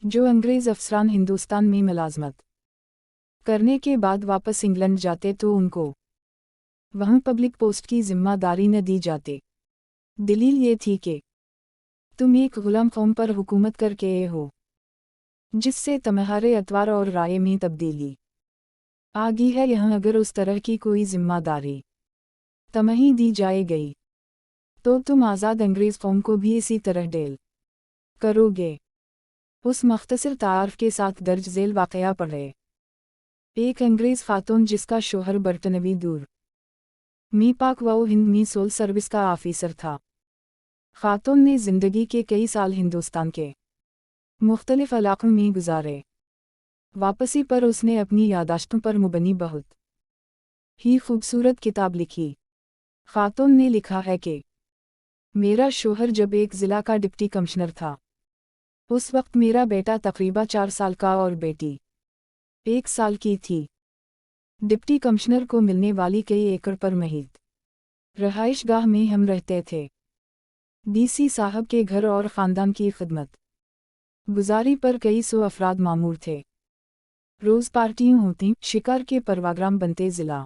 जो अंग्रेज़ अफसरान हिंदुस्तान में मुलाजमत करने के बाद वापस इंग्लैंड जाते तो उनको वहाँ पब्लिक पोस्ट की जिम्मेदारी न दी जाती। दलील ये थी कि तुम एक गुलाम कौम पर हुकूमत करके आए हो, जिससे तुम्हारे अतवार और राय में तब्दीली आ गई है। यहाँ अगर उस तरह की कोई जिम्मेदारी तुम्हें दी जाए गई तो तुम आज़ाद अंग्रेज़ कौम को भी इसी तरह डेल करोगे। उस मख्तसर तारफ़ के साथ दर्ज झेल वाक़या पढ़े। एक अंग्रेज़ खातून जिसका शोहर बरतानवी दूर मी पाक व हिंद में सोल सर्विस का ऑफिसर था। खातून ने ज़िंदगी के कई साल हिंदुस्तान के मुख्तलिफ इलाक़ों में गुजारे। वापसी पर उसने अपनी यादाश्तों पर मुबनी बहुत ही खूबसूरत किताब लिखी। खातून ने लिखा है कि मेरा शोहर जब एक ज़िला का डिप्टी कमिश्नर था, उस वक्त मेरा बेटा तकरीबन 4 साल का और बेटी 1 साल की थी। डिप्टी कमिश्नर को मिलने वाली कई एकड़ पर महित रहाइशगाह में हम रहते थे। डीसी साहब के घर और ख़ानदान की खिदमत गुजारी पर कई सौ अफराद मामूर थे। रोज़ पार्टियाँ होती, शिकार के प्रोग्राम बनते। ज़िला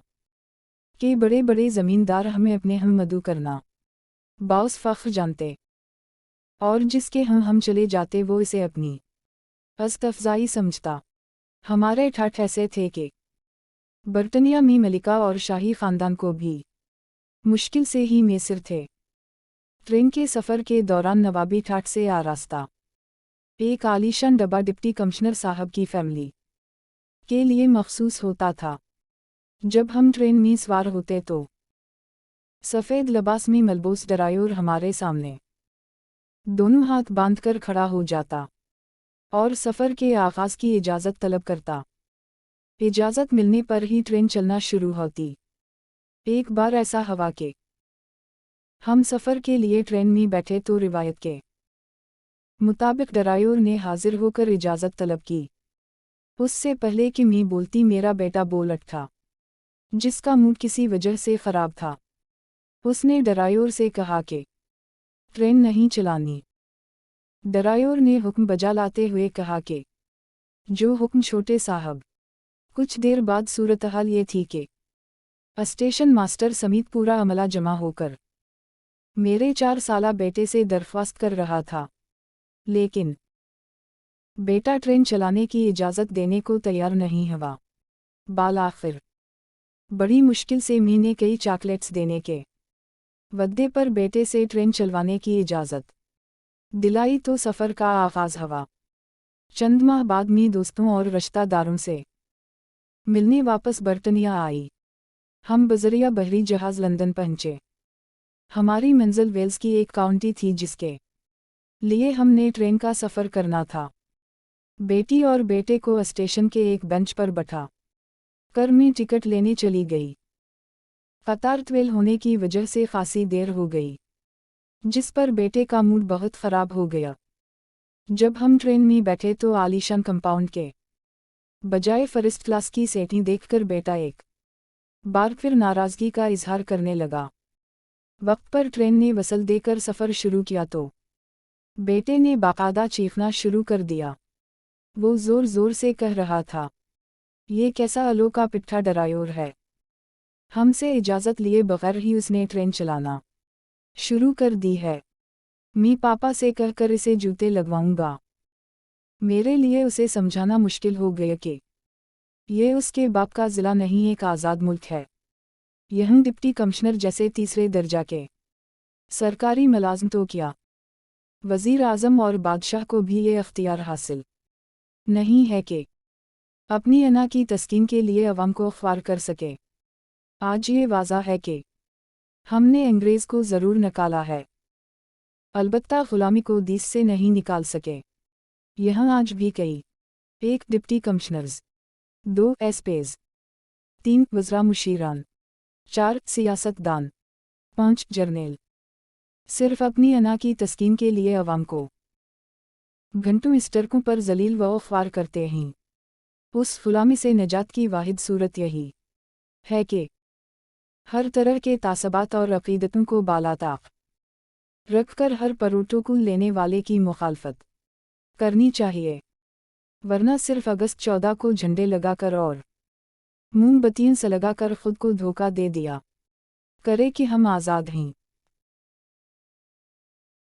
के बड़े बड़े ज़मींदार हमें अपने हम मदू करना बाउस फ़ख्र जानते, और जिसके हम चले जाते वो इसे अपनी अज़्त-अफ़ज़ाई समझता। हमारे ठाठ ऐसे थे कि बर्तानिया में मलिका और शाही ख़ानदान को भी मुश्किल से ही मैसर थे। ट्रेन के सफ़र के दौरान नवाबी ठाठ से आरास्ता एक आलीशान डब्बा डिप्टी कमिश्नर साहब की फैमिली के लिए मखसूस होता था। जब हम ट्रेन में सवार होते तो सफ़ेद लिबास में मलबूस ड्राइवर हमारे सामने दोनों हाथ बांधकर खड़ा हो जाता और सफ़र के आगाज़ की इजाज़त तलब करता। इजाज़त मिलने पर ही ट्रेन चलना शुरू होती। एक बार ऐसा हुआ कि हम सफ़र के लिए ट्रेन में बैठे तो रिवायत के मुताबिक ड्राइवर ने हाजिर होकर इजाज़त तलब की। उससे पहले कि मैं बोलती मेरा बेटा बोल उठा, जिसका मूड किसी वजह से ख़राब था। उसने ड्राइवर से कहा कि ट्रेन नहीं चलानी। ड्राइवर ने हुक्म बजा लाते हुए कहा कि जो हुक्म छोटे साहब। कुछ देर बाद सूरत हाल ये थी कि स्टेशन मास्टर समेत पूरा अमला जमा होकर मेरे 4 साला बेटे से दरख्वास्त कर रहा था, लेकिन बेटा ट्रेन चलाने की इजाज़त देने को तैयार नहीं हुआ। बालाखिर बड़ी मुश्किल से मैंने कई चॉकलेट्स देने के वद्दे पर बेटे से ट्रेन चलवाने की इजाज़त दिलाई तो सफ़र का आगाज़ हुआ। चंद माह बाद मैं दोस्तों और रिश्तेदारों से मिलने वापस बर्तानिया आई। हम बज़रिया बहरी जहाज़ लंदन पहुँचे। हमारी मंजिल वेल्स की एक काउंटी थी जिसके लिए हमने ट्रेन का सफ़र करना था। बेटी और बेटे को स्टेशन के एक बेंच पर बैठा कर मैं टिकट लेने चली गई। कतार ट्वेल होने की वजह से खासी देर हो गई, जिस पर बेटे का मूड बहुत ख़राब हो गया। जब हम ट्रेन में बैठे तो आलीशान कंपाउंड के बजाय फर्स्ट क्लास की सीटें देखकर बेटा एक बार फिर नाराज़गी का इजहार करने लगा। वक्त पर ट्रेन ने वसल देकर सफ़र शुरू किया तो बेटे ने बाकायदा चीखना शुरू कर दिया। वो ज़ोर ज़ोर से कह रहा था, ये कैसा अलो का पिट्ठा ड्राइवर है। हमसे इजाज़त लिए बगैर ही उसने ट्रेन चलाना शुरू कर दी है। मैं पापा से कहकर इसे जूते लगवाऊंगा। मेरे लिए उसे समझाना मुश्किल हो गया कि ये उसके बाप का ज़िला नहीं, एक आज़ाद मुल्क है। यहाँ डिप्टी कमिश्नर जैसे तीसरे दर्जा के सरकारी मुलाज़िम तो क्या, वज़ीर आज़म और बादशाह को भी ये अख्तियार हासिल नहीं है कि अपनी अना की तस्कीन के लिए अवाम को ख्वार कर सके। आज ये वाज़ा है कि हमने अंग्रेज़ को ज़रूर निकाला है, अलबत्ता ग़ुलामी को देश से नहीं निकाल सके। यहाँ आज भी कई 1 डिप्टी कमिश्नर्स, 2 एसपीज़, 3 वज़रा मुशीरान, 4 सियासतदान, 5 जर्नेल सिर्फ अपनी अना की तस्कीन के लिए अवाम को घंटों इस टरकों पर जलील व ख्वार करते हैं। उस ग़ुलामी से निजात की वाहिद सूरत यही है कि हर तरह के तासबात और अक़ीदतों को बालाताक़ रख कर हर प्रोटोकॉल लेने वाले की मुखालफत करनी चाहिए। ورنہ صرف اگست 14 کو جھنڈے لگا کر اور موم بتیاں سلگا کر خود کو دھوکہ دے دیا کرے کہ ہم آزاد ہیں۔